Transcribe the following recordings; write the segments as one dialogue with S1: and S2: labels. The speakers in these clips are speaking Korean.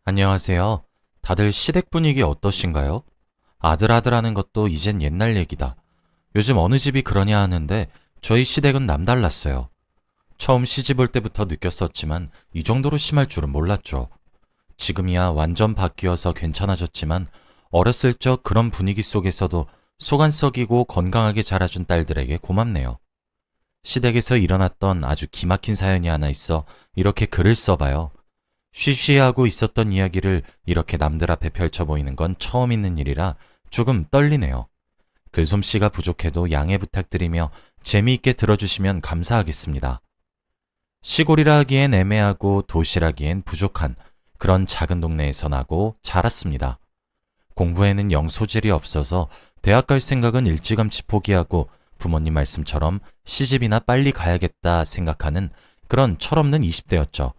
S1: 안녕하세요. 다들 시댁 분위기 어떠신가요? 아들 하는 것도 이젠 옛날 얘기다. 요즘 어느 집이 그러냐 하는데 저희 시댁은 남달랐어요. 처음 시집 올 때부터 느꼈었지만 이 정도로 심할 줄은 몰랐죠. 지금이야 완전 바뀌어서 괜찮아졌지만 어렸을 적 그런 분위기 속에서도 속 안 썩이고 건강하게 자라준 딸들에게 고맙네요. 시댁에서 일어났던 아주 기막힌 사연이 하나 있어 이렇게 글을 써봐요. 쉬쉬하고 있었던 이야기를 이렇게 남들 앞에 펼쳐 보이는 건 처음 있는 일이라 조금 떨리네요. 글솜씨가 부족해도 양해 부탁드리며 재미있게 들어주시면 감사하겠습니다. 시골이라 하기엔 애매하고 도시라기엔 부족한 그런 작은 동네에서 나고 자랐습니다. 공부에는 영 소질이 없어서 대학 갈 생각은 일찌감치 포기하고 부모님 말씀처럼 시집이나 빨리 가야겠다 생각하는 그런 철없는 20대였죠.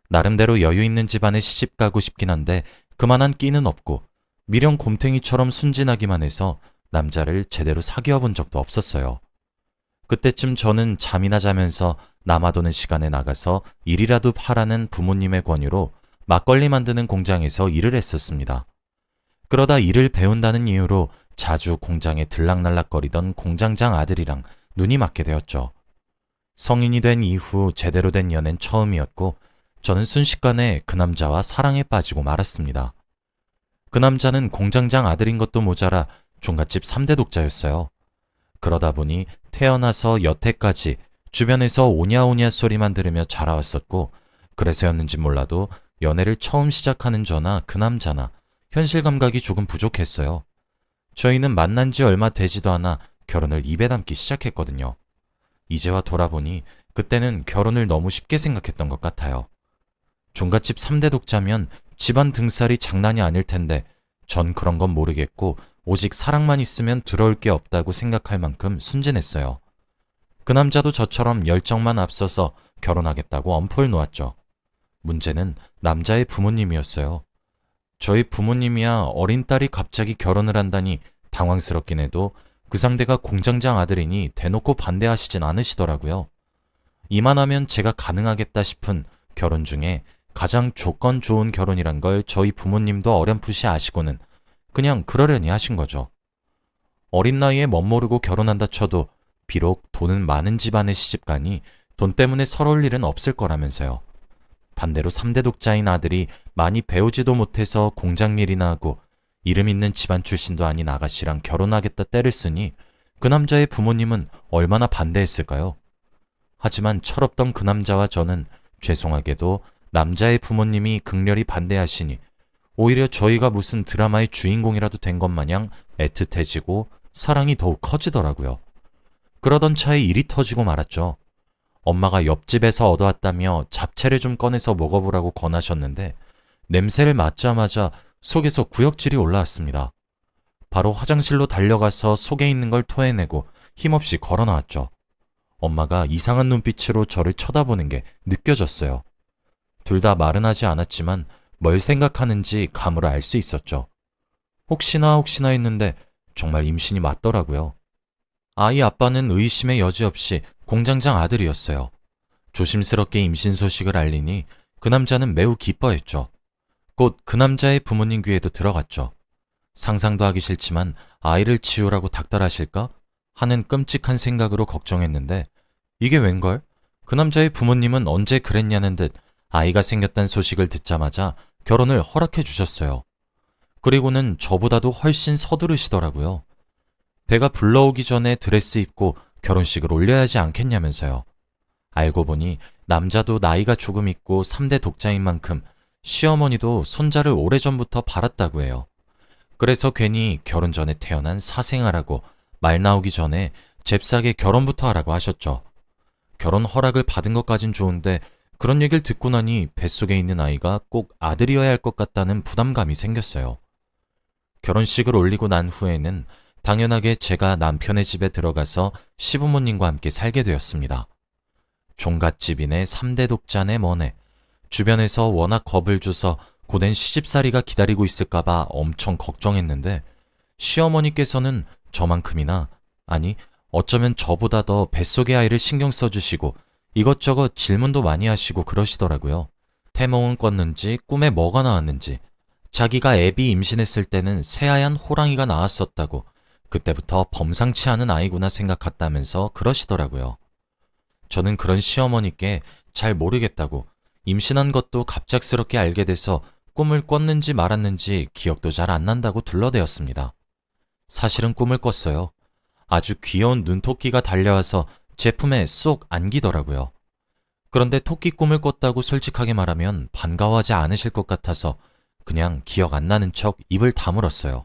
S1: 나름대로 여유 있는 집안에 시집 가고 싶긴 한데 그만한 끼는 없고 미령 곰탱이처럼 순진하기만 해서 남자를 제대로 사귀어 본 적도 없었어요. 그때쯤 저는 잠이나 자면서 남아도는 시간에 나가서 일이라도 하라는 부모님의 권유로 막걸리 만드는 공장에서 일을 했었습니다. 그러다 일을 배운다는 이유로 자주 공장에 들락날락거리던 공장장 아들이랑 눈이 맞게 되었죠. 성인이 된 이후 제대로 된 연애는 처음이었고 저는 순식간에 그 남자와 사랑에 빠지고 말았습니다. 그 남자는 공장장 아들인 것도 모자라 종갓집 3대 독자였어요. 그러다 보니 태어나서 여태까지 주변에서 오냐오냐 소리만 들으며 자라왔었고 그래서였는지 몰라도 연애를 처음 시작하는 저나 그 남자나 현실 감각이 조금 부족했어요. 저희는 만난 지 얼마 되지도 않아 결혼을 입에 담기 시작했거든요. 이제와 돌아보니 그때는 결혼을 너무 쉽게 생각했던 것 같아요. 종갓집 3대 독자면 집안 등살이 장난이 아닐 텐데 전 그런 건 모르겠고 오직 사랑만 있으면 들어올 게 없다고 생각할 만큼 순진했어요. 그 남자도 저처럼 열정만 앞서서 결혼하겠다고 엄포를 놓았죠. 문제는 남자의 부모님이었어요. 저희 부모님이야 어린 딸이 갑자기 결혼을 한다니 당황스럽긴 해도 그 상대가 공장장 아들이니 대놓고 반대하시진 않으시더라고요. 이만하면 제가 가능하겠다 싶은 결혼 중에 가장 조건 좋은 결혼이란 걸 저희 부모님도 어렴풋이 아시고는 그냥 그러려니 하신 거죠. 어린 나이에 멋모르고 결혼한다 쳐도 비록 돈은 많은 집안의 시집가니 돈 때문에 서러울 일은 없을 거라면서요. 반대로 3대 독자인 아들이 많이 배우지도 못해서 공장일이나 하고 이름 있는 집안 출신도 아닌 아가씨랑 결혼하겠다 때를 쓰니 그 남자의 부모님은 얼마나 반대했을까요? 하지만 철없던 그 남자와 저는 죄송하게도 남자의 부모님이 극렬히 반대하시니 오히려 저희가 무슨 드라마의 주인공이라도 된 것 마냥 애틋해지고 사랑이 더욱 커지더라고요. 그러던 차에 일이 터지고 말았죠. 엄마가 옆집에서 얻어왔다며 잡채를 좀 꺼내서 먹어보라고 권하셨는데 냄새를 맡자마자 속에서 구역질이 올라왔습니다. 바로 화장실로 달려가서 속에 있는 걸 토해내고 힘없이 걸어 나왔죠. 엄마가 이상한 눈빛으로 저를 쳐다보는 게 느껴졌어요. 둘 다 말은 하지 않았지만 뭘 생각하는지 감으로 알 수 있었죠. 혹시나 했는데 정말 임신이 맞더라고요. 아이 아빠는 의심의 여지 없이 공장장 아들이었어요. 조심스럽게 임신 소식을 알리니 그 남자는 매우 기뻐했죠. 곧 그 남자의 부모님 귀에도 들어갔죠. 상상도 하기 싫지만 아이를 지우라고 닥달하실까 하는 끔찍한 생각으로 걱정했는데 이게 웬걸? 그 남자의 부모님은 언제 그랬냐는 듯 아이가 생겼다는 소식을 듣자마자 결혼을 허락해 주셨어요. 그리고는 저보다도 훨씬 서두르시더라고요. 배가 불러오기 전에 드레스 입고 결혼식을 올려야 하지 않겠냐면서요. 알고 보니 남자도 나이가 조금 있고 3대 독자인 만큼 시어머니도 손자를 오래전부터 바랐다고 해요. 그래서 괜히 결혼 전에 태어난 사생아라고 말 나오기 전에 잽싸게 결혼부터 하라고 하셨죠. 결혼 허락을 받은 것까진 좋은데 그런 얘기를 듣고 나니 뱃속에 있는 아이가 꼭 아들이어야 할 것 같다는 부담감이 생겼어요. 결혼식을 올리고 난 후에는 당연하게 제가 남편의 집에 들어가서 시부모님과 함께 살게 되었습니다. 종갓집이네 3대 독자네 뭐네 주변에서 워낙 겁을 줘서 고된 시집살이가 기다리고 있을까봐 엄청 걱정했는데 시어머니께서는 저만큼이나 아니 어쩌면 저보다 더 뱃속의 아이를 신경 써주시고 이것저것 질문도 많이 하시고 그러시더라고요. 태몽은 꿨는지 꿈에 뭐가 나왔는지 자기가 애비 임신했을 때는 새하얀 호랑이가 나왔었다고 그때부터 범상치 않은 아이구나 생각했다면서 그러시더라고요. 저는 그런 시어머니께 잘 모르겠다고 임신한 것도 갑작스럽게 알게 돼서 꿈을 꿨는지 말았는지 기억도 잘 안 난다고 둘러대었습니다. 사실은 꿈을 꿨어요. 아주 귀여운 눈토끼가 달려와서 제 품에 쏙 안기더라고요. 그런데 토끼 꿈을 꿨다고 솔직하게 말하면 반가워하지 않으실 것 같아서 그냥 기억 안 나는 척 입을 다물었어요.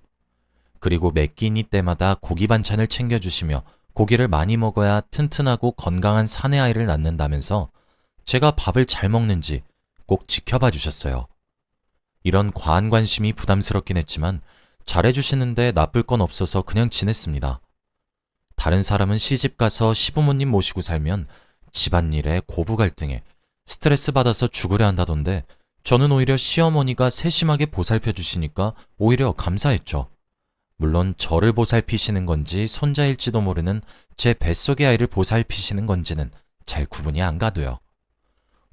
S1: 그리고 매 끼니 때마다 고기 반찬을 챙겨주시며 고기를 많이 먹어야 튼튼하고 건강한 사내 아이를 낳는다면서 제가 밥을 잘 먹는지 꼭 지켜봐 주셨어요. 이런 과한 관심이 부담스럽긴 했지만 잘해주시는데 나쁠 건 없어서 그냥 지냈습니다. 다른 사람은 시집가서 시부모님 모시고 살면 집안일에 고부 갈등에 스트레스 받아서 죽으려 한다던데 저는 오히려 시어머니가 세심하게 보살펴 주시니까 오히려 감사했죠. 물론 저를 보살피시는 건지 손자일지도 모르는 제 뱃속의 아이를 보살피시는 건지는 잘 구분이 안 가도요.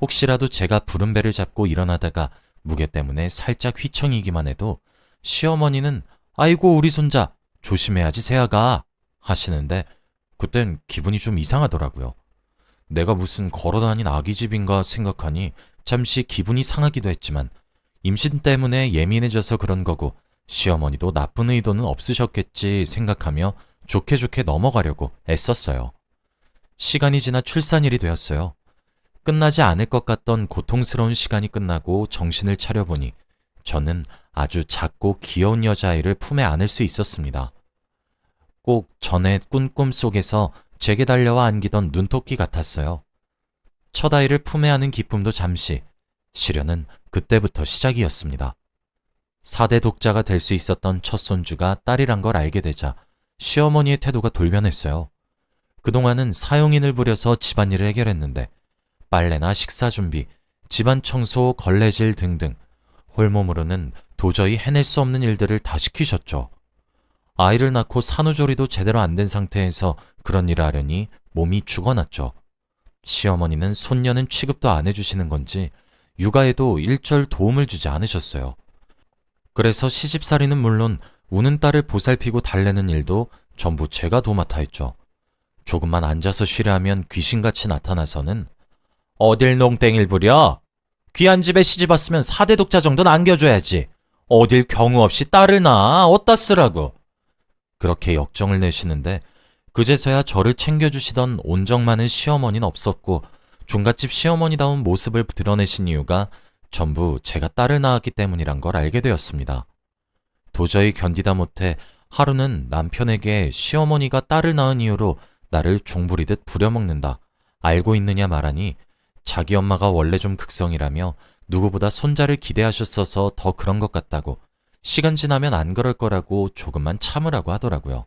S1: 혹시라도 제가 부른 배를 잡고 일어나다가 무게 때문에 살짝 휘청이기만 해도 시어머니는 아이고 우리 손자 조심해야지 새아가 하시는데 그땐 기분이 좀 이상하더라고요. 내가 무슨 걸어다닌 아기집인가 생각하니 잠시 기분이 상하기도 했지만 임신 때문에 예민해져서 그런 거고 시어머니도 나쁜 의도는 없으셨겠지 생각하며 좋게 좋게 넘어가려고 애썼어요. 시간이 지나 출산일이 되었어요. 끝나지 않을 것 같던 고통스러운 시간이 끝나고 정신을 차려보니 저는 아주 작고 귀여운 여자아이를 품에 안을 수 있었습니다. 꼭 전에 꾼 꿈 속에서 제게 달려와 안기던 눈토끼 같았어요. 첫 아이를 품에 안은 기쁨도 잠시, 시련은 그때부터 시작이었습니다. 4대 독자가 될 수 있었던 첫 손주가 딸이란 걸 알게 되자 시어머니의 태도가 돌변했어요. 그동안은 사용인을 부려서 집안일을 해결했는데 빨래나 식사 준비, 집안 청소, 걸레질 등등 홀몸으로는 도저히 해낼 수 없는 일들을 다 시키셨죠. 아이를 낳고 산후조리도 제대로 안 된 상태에서 그런 일을 하려니 몸이 죽어났죠. 시어머니는 손녀는 취급도 안 해주시는 건지 육아에도 일절 도움을 주지 않으셨어요. 그래서 시집살이는 물론 우는 딸을 보살피고 달래는 일도 전부 제가 도맡아 했죠. 조금만 앉아서 쉬려 하면 귀신같이 나타나서는 어딜 농땡이를 부려? 귀한 집에 시집 왔으면 4대 독자 정도는 안겨줘야지. 어딜 경우 없이 딸을 낳아? 어따 쓰라고. 그렇게 역정을 내시는데 그제서야 저를 챙겨주시던 온정 많은 시어머니는 없었고 종갓집 시어머니다운 모습을 드러내신 이유가 전부 제가 딸을 낳았기 때문이란 걸 알게 되었습니다. 도저히 견디다 못해 하루는 남편에게 시어머니가 딸을 낳은 이유로 나를 종부리듯 부려먹는다. 알고 있느냐 말하니 자기 엄마가 원래 좀 극성이라며 누구보다 손자를 기대하셨어서 더 그런 것 같다고 시간 지나면 안 그럴 거라고 조금만 참으라고 하더라고요.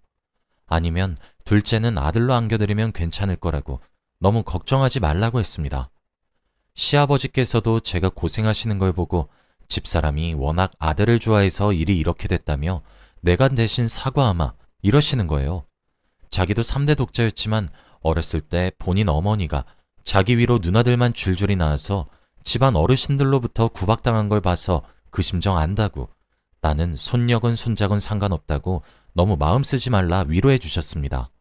S1: 아니면 둘째는 아들로 안겨드리면 괜찮을 거라고 너무 걱정하지 말라고 했습니다. 시아버지께서도 제가 고생하시는 걸 보고 집사람이 워낙 아들을 좋아해서 일이 이렇게 됐다며 내가 대신 사과하마 이러시는 거예요. 자기도 3대 독자였지만 어렸을 때 본인 어머니가 자기 위로 누나들만 줄줄이 낳아서 집안 어르신들로부터 구박당한 걸 봐서 그 심정 안다고 나는 손녀건 손자건 상관없다고 너무 마음 쓰지 말라 위로해 주셨습니다.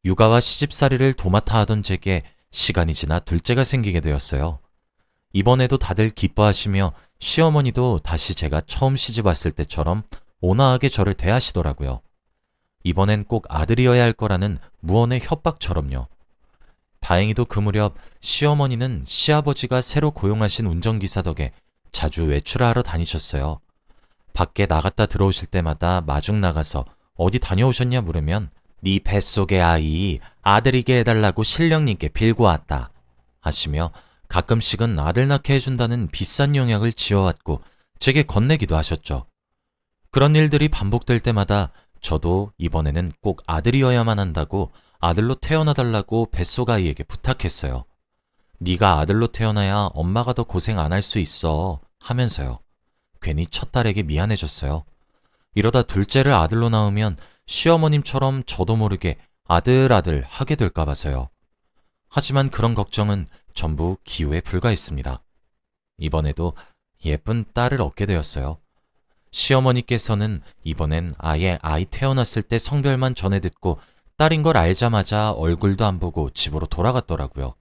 S1: 육아와 시집살이를 도맡아 하던 제게 시간이 지나 둘째가 생기게 되었어요. 이번에도 다들 기뻐하시며 시어머니도 다시 제가 처음 시집 왔을 때처럼 온화하게 저를 대하시더라고요. 이번엔 꼭 아들이어야 할 거라는 무언의 협박처럼요. 다행히도 그 무렵 시어머니는 시아버지가 새로 고용하신 운전기사 덕에 자주 외출하러 다니셨어요. 밖에 나갔다 들어오실 때마다 마중 나가서 어디 다녀오셨냐 물으면 네 뱃속의 아이 아들이게 해달라고 신령님께 빌고 왔다 하시며 가끔씩은 아들 낳게 해준다는 비싼 용약을 지어왔고 제게 건네기도 하셨죠. 그런 일들이 반복될 때마다 저도 이번에는 꼭 아들이어야만 한다고 아들로 태어나달라고 뱃속 아이에게 부탁했어요. 네가 아들로 태어나야 엄마가 더 고생 안 할 수 있어 하면서요. 괜히 첫 딸에게 미안해졌어요. 이러다 둘째를 아들로 낳으면 시어머님처럼 저도 모르게 아들 하게 될까 봐서요. 하지만 그런 걱정은 전부 기우에 불과했습니다. 이번에도 예쁜 딸을 얻게 되었어요. 시어머니께서는 이번엔 아예 아이 태어났을 때 성별만 전해 듣고 딸인 걸 알자마자 얼굴도 안 보고 집으로 돌아갔더라고요.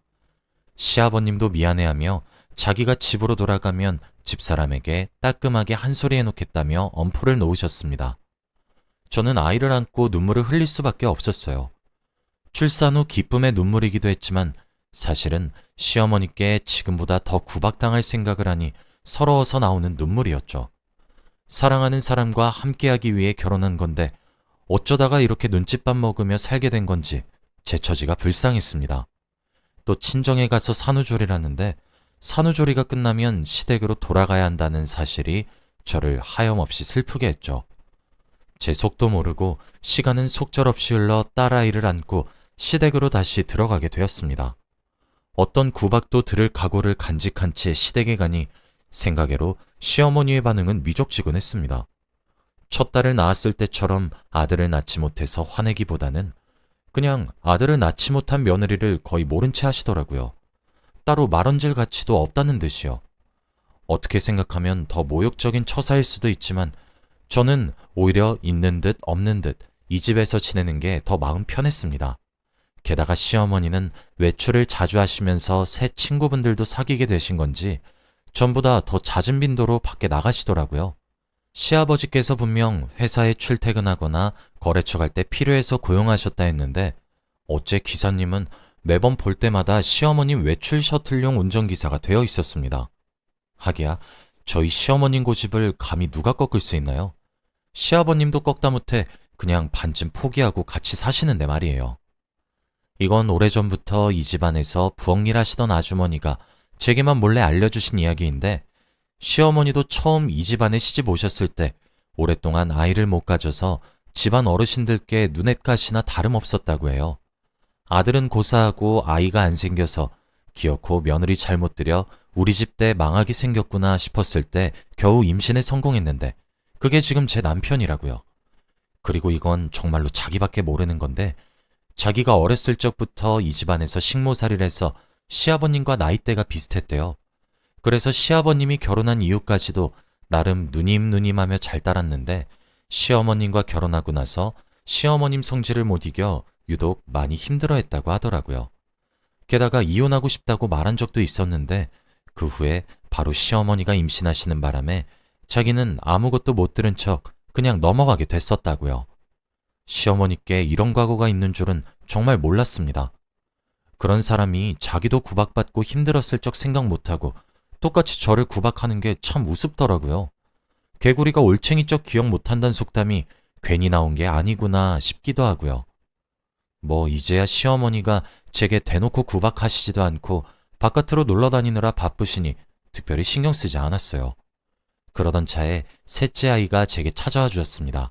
S1: 시아버님도 미안해하며 자기가 집으로 돌아가면 집사람에게 따끔하게 한 소리 해놓겠다며 엄포를 놓으셨습니다. 저는 아이를 안고 눈물을 흘릴 수밖에 없었어요. 출산 후 기쁨의 눈물이기도 했지만 사실은 시어머니께 지금보다 더 구박당할 생각을 하니 서러워서 나오는 눈물이었죠. 사랑하는 사람과 함께하기 위해 결혼한 건데 어쩌다가 이렇게 눈칫밥 먹으며 살게 된 건지 제 처지가 불쌍했습니다. 또 친정에 가서 산후조리라는데 산후조리가 끝나면 시댁으로 돌아가야 한다는 사실이 저를 하염없이 슬프게 했죠. 제 속도 모르고 시간은 속절없이 흘러 딸아이를 안고 시댁으로 다시 들어가게 되었습니다. 어떤 구박도 들을 각오를 간직한 채 시댁에 가니 생각외로 시어머니의 반응은 미적지근했습니다. 첫 딸을 낳았을 때처럼 아들을 낳지 못해서 화내기보다는 그냥 아들을 낳지 못한 며느리를 거의 모른 채 하시더라고요. 따로 말얹을 가치도 없다는 듯이요. 어떻게 생각하면 더 모욕적인 처사일 수도 있지만 저는 오히려 있는 듯 없는 듯 이 집에서 지내는 게 더 마음 편했습니다. 게다가 시어머니는 외출을 자주 하시면서 새 친구분들도 사귀게 되신 건지 전보다 더 잦은 빈도로 밖에 나가시더라고요. 시아버지께서 분명 회사에 출퇴근하거나 거래처 갈 때 필요해서 고용하셨다 했는데 어째 기사님은 매번 볼 때마다 시어머님 외출 셔틀용 운전기사가 되어 있었습니다. 하기야 저희 시어머님 고집을 감히 누가 꺾을 수 있나요? 시아버님도 꺾다 못해 그냥 반쯤 포기하고 같이 사시는데 말이에요. 이건 오래전부터 이 집안에서 부엌일 하시던 아주머니가 제게만 몰래 알려주신 이야기인데 시어머니도 처음 이 집안에 시집 오셨을 때 오랫동안 아이를 못 가져서 집안 어르신들께 눈엣가시나 다름없었다고 해요. 아들은 고사하고 아이가 안 생겨서 기어코 며느리 잘못 들여 우리 집 때 망하게 생겼구나 싶었을 때 겨우 임신에 성공했는데 그게 지금 제 남편이라고요. 그리고 이건 정말로 자기밖에 모르는 건데 자기가 어렸을 적부터 이 집안에서 식모살이를 해서 시아버님과 나이대가 비슷했대요. 그래서 시아버님이 결혼한 이후까지도 나름 누님누님하며 잘 따랐는데 시어머님과 결혼하고 나서 시어머님 성질을 못 이겨 유독 많이 힘들어했다고 하더라고요. 게다가 이혼하고 싶다고 말한 적도 있었는데 그 후에 바로 시어머니가 임신하시는 바람에 자기는 아무것도 못 들은 척 그냥 넘어가게 됐었다고요. 시어머니께 이런 과거가 있는 줄은 정말 몰랐습니다. 그런 사람이 자기도 구박받고 힘들었을 적 생각 못하고 똑같이 저를 구박하는 게 참 우습더라고요. 개구리가 올챙이적 기억 못한다는 속담이 괜히 나온 게 아니구나 싶기도 하고요. 뭐 이제야 시어머니가 제게 대놓고 구박하시지도 않고 바깥으로 놀러 다니느라 바쁘시니 특별히 신경 쓰지 않았어요. 그러던 차에 셋째 아이가 제게 찾아와 주었습니다.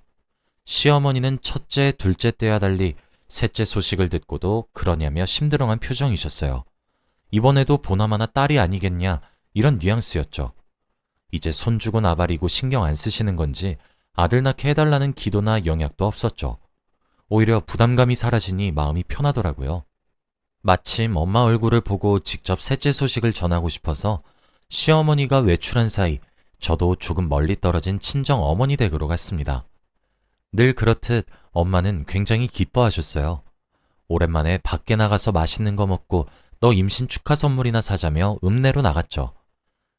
S1: 시어머니는 첫째, 둘째 때와 달리 셋째 소식을 듣고도 그러냐며 심드렁한 표정이셨어요. 이번에도 보나마나 딸이 아니겠냐 이런 뉘앙스였죠. 이제 손주고 나발이고 신경 안 쓰시는 건지 아들 낳게 해달라는 기도나 영약도 없었죠. 오히려 부담감이 사라지니 마음이 편하더라고요. 마침 엄마 얼굴을 보고 직접 셋째 소식을 전하고 싶어서 시어머니가 외출한 사이 저도 조금 멀리 떨어진 친정 어머니 댁으로 갔습니다. 늘 그렇듯 엄마는 굉장히 기뻐하셨어요. 오랜만에 밖에 나가서 맛있는 거 먹고 너 임신 축하 선물이나 사자며 읍내로 나갔죠.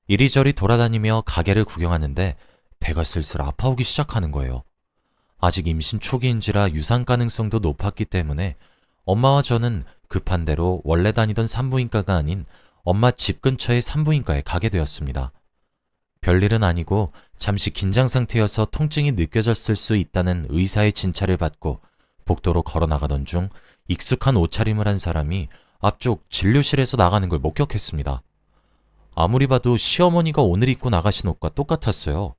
S1: 이리저리 돌아다니며 가게를 구경하는데 배가 슬슬 아파오기 시작하는 거예요. 아직 임신 초기인지라 유산 가능성도 높았기 때문에 엄마와 저는 급한 대로 원래 다니던 산부인과가 아닌 엄마 집 근처의 산부인과에 가게 되었습니다. 별일은 아니고 잠시 긴장 상태여서 통증이 느껴졌을 수 있다는 의사의 진찰을 받고 복도로 걸어나가던 중 익숙한 옷차림을 한 사람이 앞쪽 진료실에서 나가는 걸 목격했습니다. 아무리 봐도 시어머니가 오늘 입고 나가신 옷과 똑같았어요.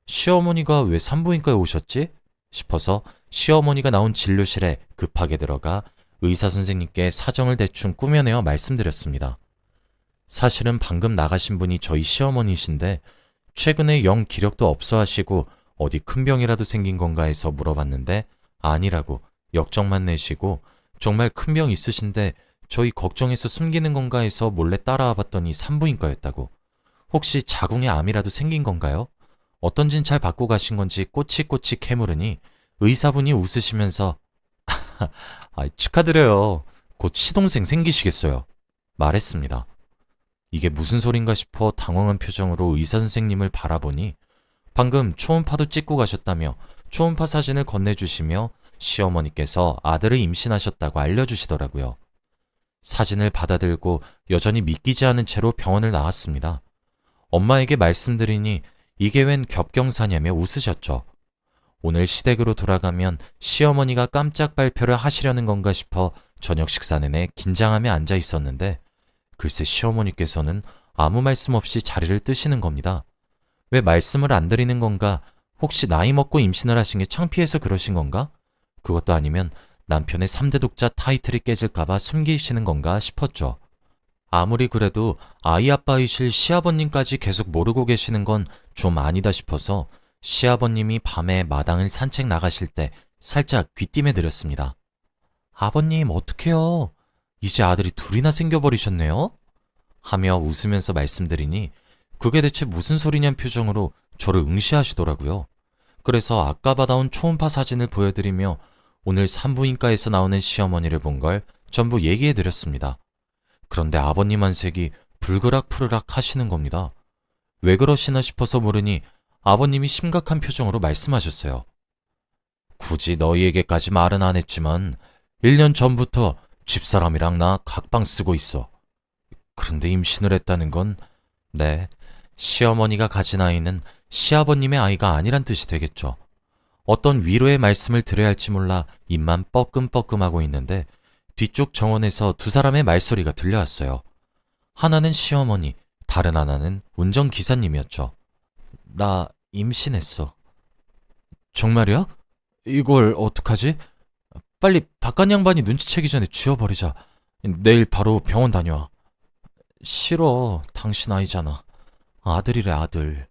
S1: 시어머니가 왜 산부인과에 오셨지? 싶어서 시어머니가 나온 진료실에 급하게 들어가 의사 선생님께 사정을 대충 꾸며내어 말씀드렸습니다. 사실은 방금 나가신 분이 저희 시어머니이신데 최근에 영 기력도 없어 하시고 어디 큰 병이라도 생긴 건가 해서 물어봤는데 아니라고 역정만 내시고 정말 큰 병 있으신데 저희 걱정해서 숨기는 건가 해서 몰래 따라와 봤더니 산부인과였다고. 혹시 자궁에 암이라도 생긴 건가요? 어떤진 잘 받고 가신 건지 꼬치꼬치 캐물으니 의사분이 웃으시면서 축하드려요. 곧 시동생 생기시겠어요. 말했습니다. 이게 무슨 소린가 싶어 당황한 표정으로 의사 선생님을 바라보니 방금 초음파도 찍고 가셨다며 초음파 사진을 건네주시며 시어머니께서 아들을 임신하셨다고 알려주시더라고요. 사진을 받아들고 여전히 믿기지 않은 채로 병원을 나왔습니다. 엄마에게 말씀드리니 이게 웬 겹경사냐며 웃으셨죠. 오늘 시댁으로 돌아가면 시어머니가 깜짝 발표를 하시려는 건가 싶어 저녁 식사 내내 긴장하며 앉아 있었는데 글쎄 시어머니께서는 아무 말씀 없이 자리를 뜨시는 겁니다. 왜 말씀을 안 드리는 건가? 혹시 나이 먹고 임신을 하신 게 창피해서 그러신 건가? 그것도 아니면 남편의 3대 독자 타이틀이 깨질까봐 숨기시는 건가 싶었죠. 아무리 그래도 아이 아빠이실 시아버님까지 계속 모르고 계시는 건 좀 아니다 싶어서 시아버님이 밤에 마당을 산책 나가실 때 살짝 귀띔해 드렸습니다. 아버님 어떡해요? 이제 아들이 둘이나 생겨버리셨네요? 하며 웃으면서 말씀드리니 그게 대체 무슨 소리냔 표정으로 저를 응시하시더라고요. 그래서 아까 받아온 초음파 사진을 보여드리며 오늘 산부인과에서 나오는 시어머니를 본 걸 전부 얘기해 드렸습니다. 그런데 아버님 안색이 불그락푸르락 하시는 겁니다. 왜 그러시나 싶어서 물으니 아버님이 심각한 표정으로 말씀하셨어요. 굳이 너희에게까지 말은 안 했지만 1년 전부터 집사람이랑 나 각방 쓰고 있어. 그런데 임신을 했다는 건 네, 시어머니가 가진 아이는 시아버님의 아이가 아니란 뜻이 되겠죠. 어떤 위로의 말씀을 드려야 할지 몰라 입만 뻐끔뻐끔하고 있는데 뒤쪽 정원에서 두 사람의 말소리가 들려왔어요. 하나는 시어머니, 다른 하나는 운전기사님이었죠. 나 임신했어. 정말이야? 이걸 어떡하지? 빨리 바깥 양반이 눈치채기 전에 쥐어버리자. 내일 바로 병원 다녀와. 싫어. 당신 아이잖아. 아들이래 아들.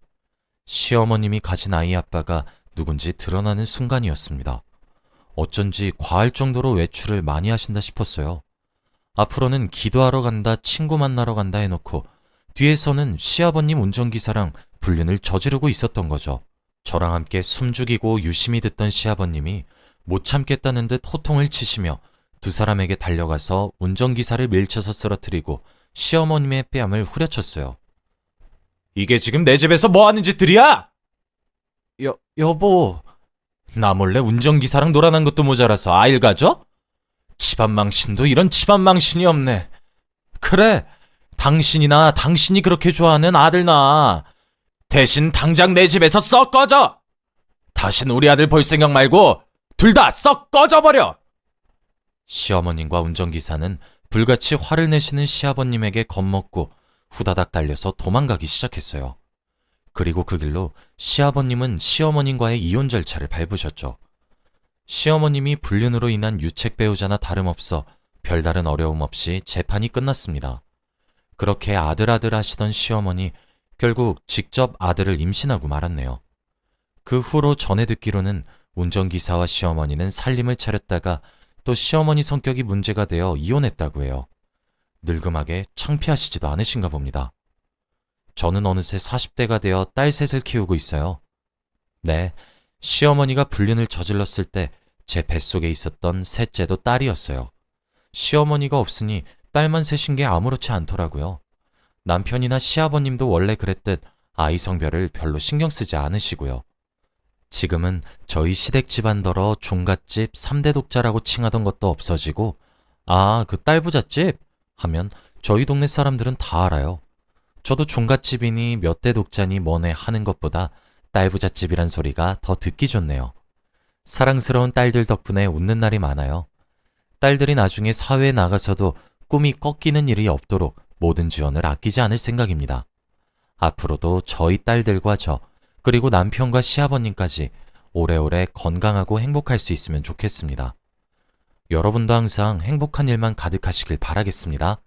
S1: 시어머님이 가진 아이 아빠가 누군지 드러나는 순간이었습니다. 어쩐지 과할 정도로 외출을 많이 하신다 싶었어요. 앞으로는 기도하러 간다, 친구 만나러 간다 해놓고 뒤에서는 시아버님 운전기사랑 불륜을 저지르고 있었던 거죠. 저랑 함께 숨죽이고 유심히 듣던 시아버님이 못 참겠다는 듯 호통을 치시며 두 사람에게 달려가서 운전기사를 밀쳐서 쓰러뜨리고 시어머님의 뺨을 후려쳤어요. 이게 지금 내 집에서 뭐 하는 짓들이야? 여보. 나 몰래 운전기사랑 놀아난 것도 모자라서 아이를 가져? 집안 망신도 이런 집안 망신이 없네. 그래, 당신이나 당신이 그렇게 좋아하는 아들 낳아. 대신 당장 내 집에서 썩 꺼져! 다신 우리 아들 볼 생각 말고 둘 다 썩 꺼져버려! 시어머님과 운전기사는 불같이 화를 내시는 시아버님에게 겁먹고 후다닥 달려서 도망가기 시작했어요. 그리고 그 길로 시아버님은 시어머님과의 이혼 절차를 밟으셨죠. 시어머님이 불륜으로 인한 유책 배우자나 다름없어 별다른 어려움 없이 재판이 끝났습니다. 그렇게 아들 하시던 시어머니 결국 직접 아들을 임신하고 말았네요. 그 후로 전해 듣기로는 운전기사와 시어머니는 살림을 차렸다가 또 시어머니 성격이 문제가 되어 이혼했다고 해요. 늙음하게 창피하시지도 않으신가 봅니다. 저는 어느새 40대가 되어 딸 셋을 키우고 있어요. 네, 시어머니가 불륜을 저질렀을 때 제 뱃속에 있었던 셋째도 딸이었어요. 시어머니가 없으니 딸만 셋인 게 아무렇지 않더라고요. 남편이나 시아버님도 원래 그랬듯 아이 성별을 별로 신경 쓰지 않으시고요. 지금은 저희 시댁 집안더러 종갓집 3대 독자라고 칭하던 것도 없어지고 그 딸부잣집? 하면 저희 동네 사람들은 다 알아요. 저도 종갓집이니 몇 대 독자니 뭐네 하는 것보다 딸부잣집이란 소리가 더 듣기 좋네요. 사랑스러운 딸들 덕분에 웃는 날이 많아요. 딸들이 나중에 사회에 나가서도 꿈이 꺾이는 일이 없도록 모든 지원을 아끼지 않을 생각입니다. 앞으로도 저희 딸들과 저, 그리고 남편과 시아버님까지 오래오래 건강하고 행복할 수 있으면 좋겠습니다. 여러분도 항상 행복한 일만 가득하시길 바라겠습니다.